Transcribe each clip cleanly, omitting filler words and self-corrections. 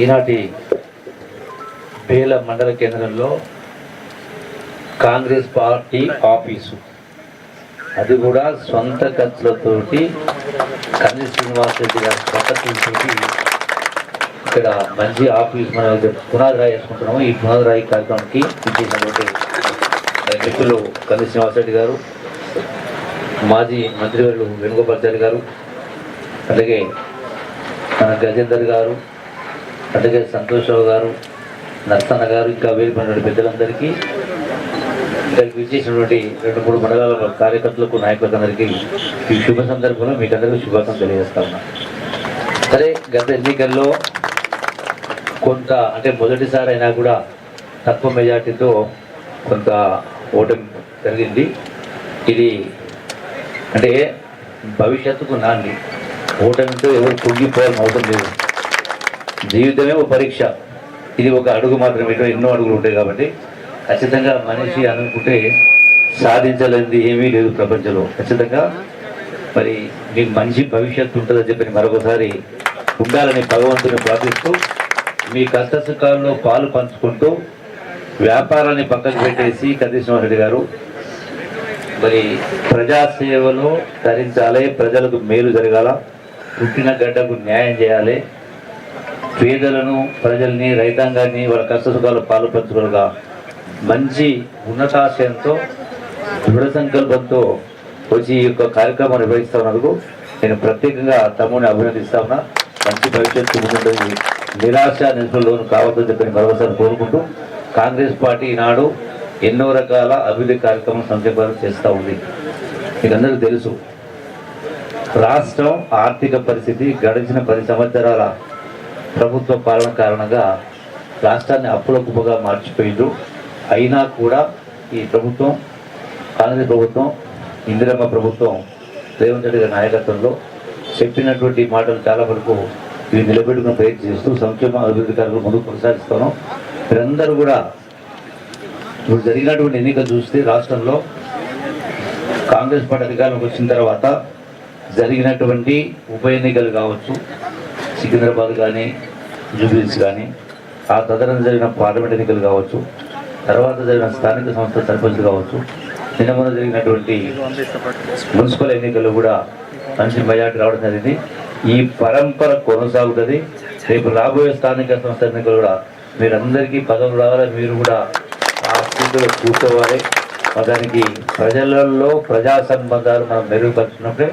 ఈనాటి బేల మండల కేంద్రంలో కాంగ్రెస్ పార్టీ ఆఫీసు, అది కూడా సొంత ఖర్చులతోటి కన్నీ శ్రీనివాస్ రెడ్డి గారి పద్ధతులతోటి ఇక్కడ మంచి ఆఫీస్ మనం పునాది రాయి వేసుకుంటున్నాము. ఈ పునాది రాయి కార్యక్రమానికి ఇచ్చేసినటువంటి మిత్రులు కన్నీ శ్రీనివాస్ రెడ్డి గారు, మాజీ మంత్రివర్యులు వేణుగోపాల్ గారు, అలాగే మన గజేందర్ గారు, అలాగే సంతోషరావు గారు, నర్సన్న గారు, ఇంకా వేరుపడిన పెద్దలందరికీ, ఇక్కడికి విచ్చేసినటువంటి 2-3 మండలాల కార్యకర్తలకు, నాయకులకు అందరికీ ఈ శుభ సందర్భంలో మీకు అందరికీ శుభాకాంక్షలు తెలియజేస్తా ఉన్నా. సరే, గత ఎన్నికల్లో కొంత అంటే మొదటిసారి అయినా కూడా తక్కువ మెజార్టీతో కొంత ఓటమి జరిగింది. ఇది అంటే భవిష్యత్తుకు నాంది. ఓటమితో ఎవరు కుంగిపోవాలని అవసరం లేదు. జీవితమే ఒక పరీక్ష, ఇది ఒక అడుగు మాత్రమే, ఎన్నో అడుగులు ఉంటాయి. కాబట్టి ఖచ్చితంగా మనిషి అనుకుంటే సాధించలేనిది ఏమీ లేదు ప్రపంచంలో. ఖచ్చితంగా మరి మీకు మంచి భవిష్యత్తు ఉంటుందని చెప్పి మరొకసారి ఉండాలని భగవంతుని ప్రార్థిస్తూ, మీ కష్ట సుఖాల్లో పాలు పంచుకుంటూ వ్యాపారాన్ని పక్కకు పెట్టేసి కన్నీ శ్రీనివాస్ రెడ్డి గారు మరి ప్రజాసేవలో ధరించాలి, ప్రజలకు మేలు జరగాల, పుట్టిన గడ్డకు న్యాయం చేయాలి, పేదలను, ప్రజల్ని, రైతాంగాన్ని వాళ్ళ కష్ట సుఖాలు పాలు పంచుకోగా మంచి ఉన్నతాశయంతో దృఢ సంకల్పంతో వచ్చి ఈ యొక్క కార్యక్రమాన్ని నిర్వహిస్తా ఉన్నందుకు నేను ప్రత్యేకంగా తమ్ముడిని అభినందిస్తా ఉన్నా. మంచి భవిష్యత్తు ముందుంటుంది, నిరాశ నిస్పృహలోను కావద్దని చెప్పి మరోసారి కోరుకుంటూ, కాంగ్రెస్ పార్టీ ఈనాడు ఎన్నో రకాల అభివృద్ధి కార్యక్రమం సంక్షేమాలు చేస్తూ ఉంది. మీకు అందరికీ తెలుసు, రాష్ట్రం ఆర్థిక పరిస్థితి గడిచిన 10 సంవత్సరాల ప్రభుత్వ పాలన కారణంగా రాష్ట్రాన్ని అప్పుల కుప్పగా మార్చిపోయింది. అయినా కూడా ఈ ప్రభుత్వం, కాంగ్రెస్ ప్రభుత్వం, ఇందిరమ్మ ప్రభుత్వం, రేవంత్ రెడ్డి గారి నాయకత్వంలో చెప్పినటువంటి మాటలు చాలా వరకు ఇవి నిలబెట్టుకుని ప్రయత్నం చేస్తూ సంక్షేమ అభివృద్ధి కార్యక్రమం ముందుకు కొనసాగిస్తాను. మీరందరూ కూడా ఇప్పుడు జరిగినటువంటి ఎన్నికలు చూస్తే రాష్ట్రంలో కాంగ్రెస్ పార్టీ అధికారంలోకి వచ్చిన తర్వాత జరిగినటువంటి ఉప ఎన్నికలు కావచ్చు, సికింద్రాబాద్ కానీ, జూబ్లీహిల్స్ కానీ, ఆ తదనంతరం జరిగిన పార్లమెంట్ ఎన్నికలు కావచ్చు, తర్వాత జరిగిన స్థానిక సంస్థల సర్పంచ్లు కావచ్చు, నిన్న మొన్న జరిగినటువంటి మున్సిపల్ ఎన్నికలు కూడా మంచి మెజార్టీ రావడం జరిగింది. ఈ పరంపర కొనసాగుతుంది. రేపు రాబోయే స్థానిక సంస్థ ఎన్నికలు కూడా మీరందరికీ పదవులు రావాలి, మీరు కూడా ఆ స్థితిలో కూర్చోవాలి. దానికి ప్రజలలో ప్రజా సంబంధాలు మనం మెరుగుపరుచుకున్నప్పుడే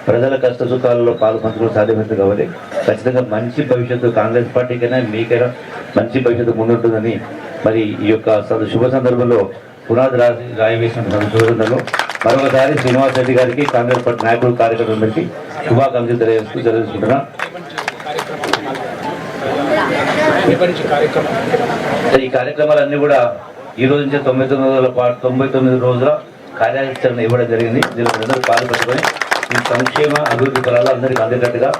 ప్రజల కష్ట సుఖాలలో పాల్పంచుకోవడం సాధ్యమవుతుంది. కాబట్టి ఖచ్చితంగా మంచి భవిష్యత్తు కాంగ్రెస్ పార్టీకైనా మీకైనా మంచి భవిష్యత్తు ముందుంటుందని మరి ఈ యొక్క శుభ సందర్భంలో పునాది రాయి వేసిన శుభ సందర్భంలో మరొకసారి శ్రీనివాస్ రెడ్డి గారికి, కాంగ్రెస్ పార్టీ నాయకులు, కార్యకర్తలందరికీ శుభాకాంక్షలు తెలియజేసుకుంటున్నా. ఈ కార్యక్రమాలన్నీ కూడా ఈ రోజు నుంచి 99 రోజుల కార్యాచరణ ఇవ్వడం జరిగింది. దీనిలో అందరూ పాల్పంచుకొని ఈ సంక్షేమ అభివృద్ధి ఫలాలు అందరికీ అందేటట్టుగా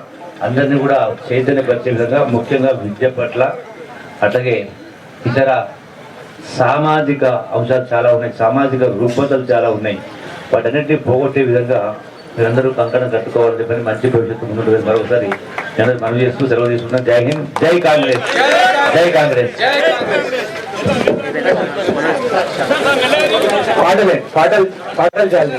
అందరినీ కూడా చైతన్యపరిచే విధంగా, ముఖ్యంగా విద్య పట్ల, అట్లాగే ఇతర సామాజిక అంశాలు చాలా ఉన్నాయి, సామాజిక రుగ్మతలు చాలా ఉన్నాయి. వాటన్నిటిని పోగొట్టే విధంగా మీరందరూ కంకణం కట్టుకోవాలని చెప్పని మంచి భవిష్యత్తు ముందు మరొకసారి అందరూ మనం చేస్తూ సెలవు తీసుకుంటాం. జై హింద్, జై కాంగ్రెస్, జై కాంగ్రెస్. పాటలు పాటలు చాలు.